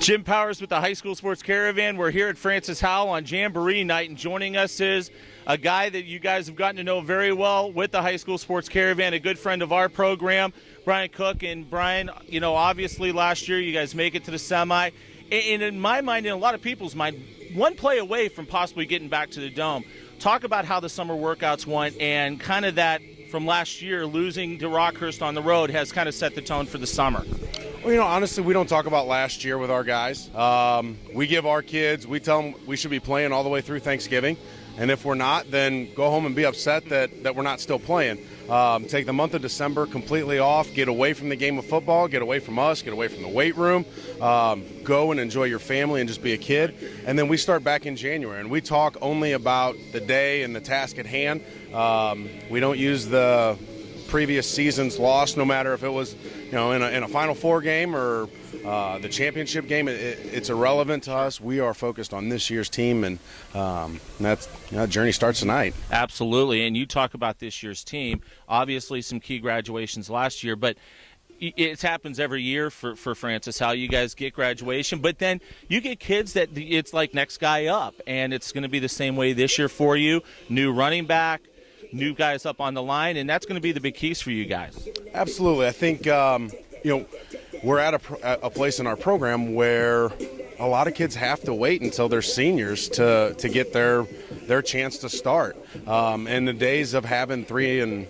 Jim Powers with the High School Sports Caravan. We're here at Francis Howell on Jamboree night, and joining us is a guy that you guys have gotten to know very well with the High School Sports Caravan, a good friend of our program, Brian Koch. And Brian, obviously last year you guys make it to the semi. And in my mind, in a lot of people's mind, one play away from possibly getting back to the Dome. Talk about how the summer workouts went, and kind of that from last year, losing to Rockhurst on the road has kind of set the tone for the summer. Well, honestly, we don't talk about last year with our guys. We give our kids, we tell them we should be playing all the way through Thanksgiving. And if we're not, then go home and be upset that we're not still playing. Take the month of December completely off, get away from the game of football, get away from us, get away from the weight room, go and enjoy your family and just be a kid. And then we start back in January, and we talk only about the day and the task at hand. We don't use the previous season's loss, no matter if it was in a Final Four game or the championship game. It's irrelevant to us. We are focused on this year's team, and that journey starts tonight. Absolutely. And you talk about this year's team. Obviously, some key graduations last year, but it happens every year for Francis, how you guys get graduation, but then you get kids that it's like next guy up, and it's going to be the same way this year for you. New running back, new guys up on the line, and that's going to be the big keys for you guys. Absolutely. I think we're at a place in our program where a lot of kids have to wait until they're seniors to get their chance to start. And the days of having 3 and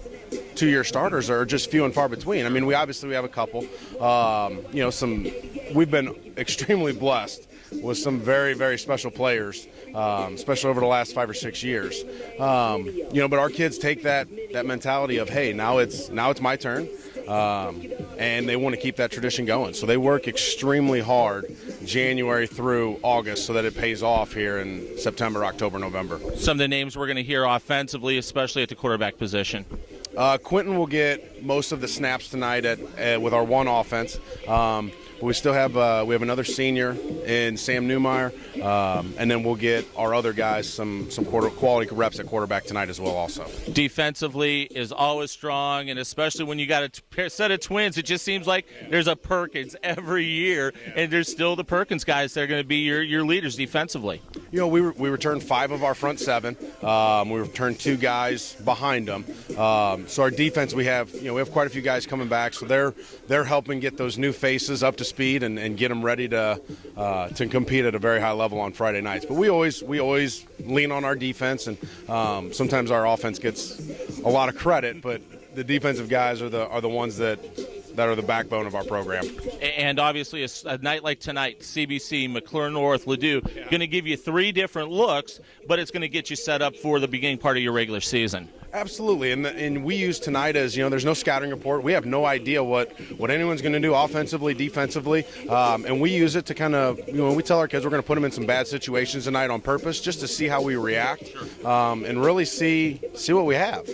2 year starters are just few and far between. I mean, we have a couple. We've been extremely blessed with some very, very special players, especially over the last 5 or 6 years. But our kids take that mentality of, hey, now it's my turn, and they want to keep that tradition going. So they work extremely hard January through August so that it pays off here in September, October, November. Some of the names we're going to hear offensively, especially at the quarterback position. Quentin will get most of the snaps tonight with our one offense. But we still have another senior in Sam Newmeyer, and then we'll get our other guys some quality reps at quarterback tonight as well also. Defensively is always strong, and especially when you got a set of twins, it just seems like there's a Perkins every year, and there's still the Perkins guys that are going to be your leaders defensively. We returned 5 of our front 7. We returned 2 guys behind them. So our defense, we have quite a few guys coming back, so they're helping get those new faces up to speed and get them ready to compete at a very high level on Friday nights. But we always lean on our defense, and sometimes our offense gets a lot of credit, but the defensive guys are the ones that are the backbone of our program. And obviously a night like tonight, CBC, McClure North, Ladue, going to give you 3 different looks, but it's going to get you set up for the beginning part of your regular season. Absolutely, and we use tonight as, there's no scouting report. We have no idea what anyone's going to do offensively, defensively, and we use it to kind of, we tell our kids we're going to put them in some bad situations tonight on purpose just to see how we react, and really see what we have.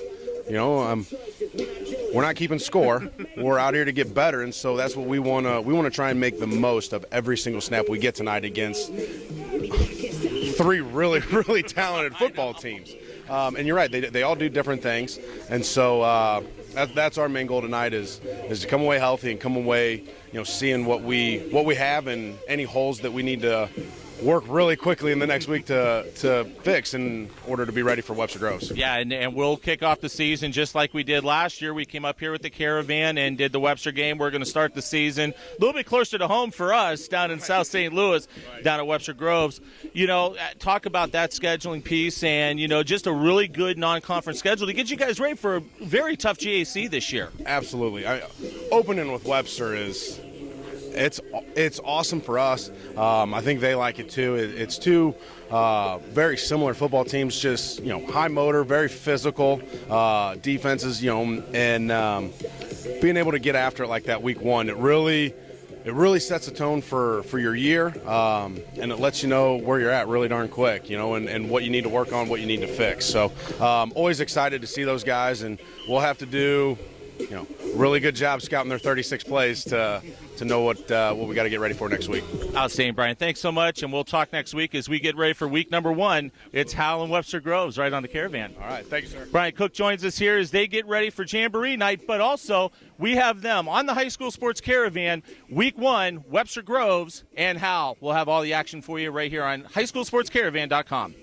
We're not keeping score. We're out here to get better, and so that's what we want to try and make the most of every single snap we get tonight against 3 really, really talented football teams. And you're right, they all do different things, and so that's our main goal tonight is to come away healthy and come away, seeing what we have and any holes that we need to work really quickly in the next week to fix in order to be ready for Webster Groves. Yeah, and we'll kick off the season just like we did last year. We came up here with the Caravan and did the Webster game. We're going to start the season a little bit closer to home for us down in South St. Louis, down at Webster Groves. Talk about that scheduling piece and, just a really good non-conference schedule to get you guys ready for a very tough GAC this year. Absolutely. Opening with Webster is – It's awesome for us. I think they like it too. It's 2 very similar football teams, just high motor, very physical defenses. And being able to get after it like that week 1, it really sets a tone for your year, and it lets you know where you're at really darn quick. And what you need to work on, what you need to fix. So always excited to see those guys, and we'll have to do really good job scouting their 36 plays to know what we got to get ready for next week. Outstanding, Brian. Thanks so much, and we'll talk next week as we get ready for week number 1. It's Howell and Webster Groves right on the Caravan. All right, thank you, sir. Brian Koch joins us here as they get ready for Jamboree night, but also we have them on the High School Sports Caravan, week 1, Webster Groves and Howell. We'll have all the action for you right here on highschoolsportscaravan.com.